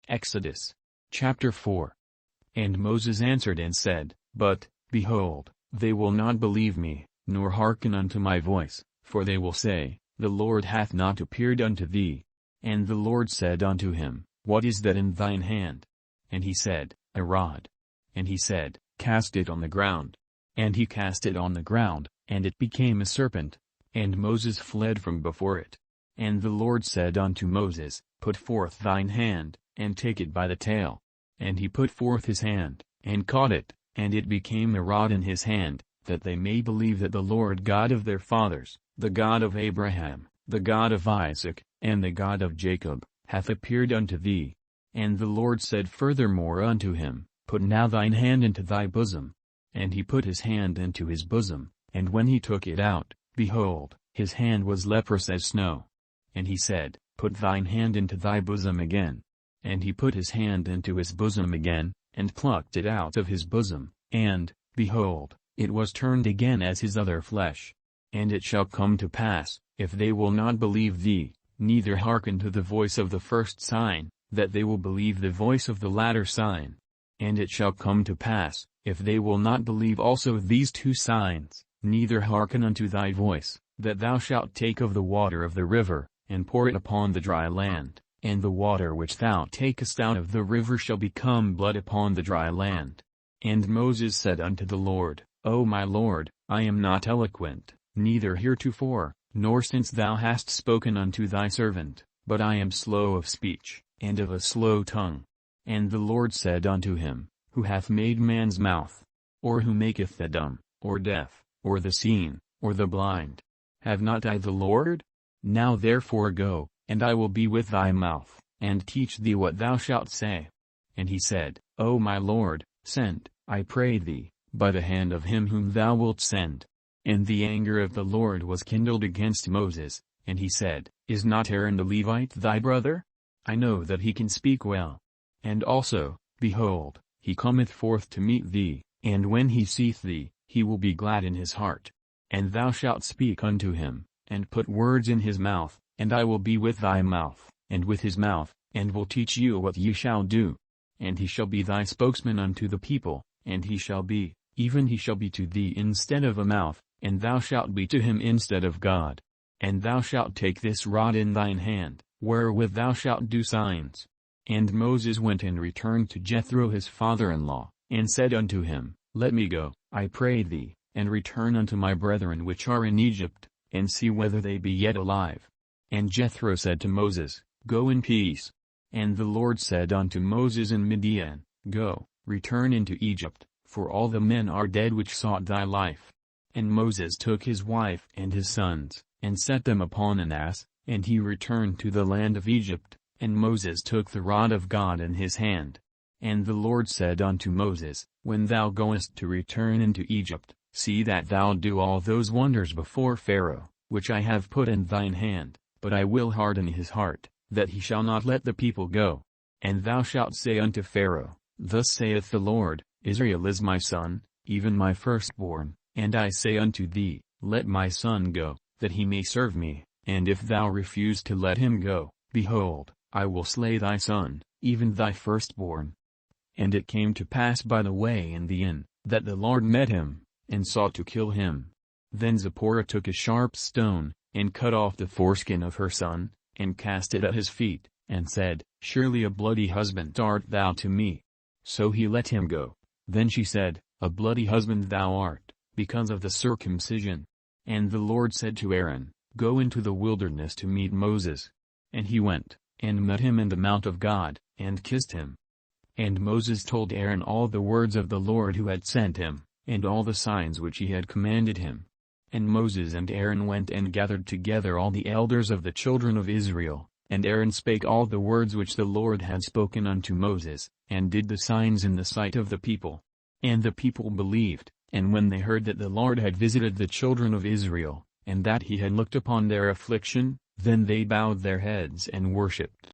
Exodus chapter 4. And Moses answered and said, But, behold, they will not believe me, nor hearken unto my voice, for they will say, The Lord hath not appeared unto thee. And the Lord said unto him, What is that in thine hand? And he said, A rod. And he said, Cast it on the ground. And he cast it on the ground, and it became a serpent. And Moses fled from before it. And the Lord said unto Moses, Put forth thine hand, and take it by the tail. And he put forth his hand, and caught it, and it became a rod in his hand, that they may believe that the Lord God of their fathers, the God of Abraham, the God of Isaac, and the God of Jacob, hath appeared unto thee. And the Lord said furthermore unto him, Put now thine hand into thy bosom. And he put his hand into his bosom, and when he took it out, behold, his hand was leprous as snow. And he said, Put thine hand into thy bosom again. And he put his hand into his bosom again, and plucked it out of his bosom, and, behold, it was turned again as his other flesh. And it shall come to pass, if they will not believe thee, neither hearken to the voice of the first sign, that they will believe the voice of the latter sign. And it shall come to pass, if they will not believe also these two signs, neither hearken unto thy voice, that thou shalt take of the water of the river, and pour it upon the dry land, and the water which thou takest out of the river shall become blood upon the dry land. And Moses said unto the Lord, O my Lord, I am not eloquent, neither heretofore, nor since thou hast spoken unto thy servant, but I am slow of speech, and of a slow tongue. And the Lord said unto him, Who hath made man's mouth? Or who maketh the dumb, or deaf, or the seeing, or the blind? Have not I the Lord? Now therefore go, and I will be with thy mouth, and teach thee what thou shalt say. And he said, O my Lord, send, I pray thee, by the hand of him whom thou wilt send. And the anger of the Lord was kindled against Moses, and he said, Is not Aaron the Levite thy brother? I know that he can speak well. And also, behold, he cometh forth to meet thee, and when he seeth thee, he will be glad in his heart. And thou shalt speak unto him, and put words in his mouth, and I will be with thy mouth, and with his mouth, and will teach you what ye shall do. And he shall be thy spokesman unto the people, and he shall be, even he shall be to thee instead of a mouth, and thou shalt be to him instead of God. And thou shalt take this rod in thine hand, wherewith thou shalt do signs. And Moses went and returned to Jethro his father-in-law, and said unto him, Let me go, I pray thee, and return unto my brethren which are in Egypt, and see whether they be yet alive. And Jethro said to Moses, Go in peace. And the Lord said unto Moses in Midian, Go, return into Egypt, for all the men are dead which sought thy life. And Moses took his wife and his sons, and set them upon an ass, and he returned to the land of Egypt, and Moses took the rod of God in his hand. And the Lord said unto Moses, When thou goest to return into Egypt, see that thou do all those wonders before Pharaoh, which I have put in thine hand, but I will harden his heart, that he shall not let the people go. And thou shalt say unto Pharaoh, Thus saith the Lord, Israel is my son, even my firstborn, and I say unto thee, Let my son go, that he may serve me, and if thou refuse to let him go, behold, I will slay thy son, even thy firstborn. And it came to pass by the way in the inn, that the Lord met him, and sought to kill him. Then Zipporah took a sharp stone, and cut off the foreskin of her son, and cast it at his feet, and said, Surely a bloody husband art thou to me. So he let him go. Then she said, A bloody husband thou art, because of the circumcision. And the Lord said to Aaron, Go into the wilderness to meet Moses. And he went, and met him in the mount of God, and kissed him. And Moses told Aaron all the words of the Lord who had sent him, and all the signs which he had commanded him. And Moses and Aaron went and gathered together all the elders of the children of Israel, and Aaron spake all the words which the Lord had spoken unto Moses, and did the signs in the sight of the people. And the people believed, and when they heard that the Lord had visited the children of Israel, and that he had looked upon their affliction, then they bowed their heads and worshipped.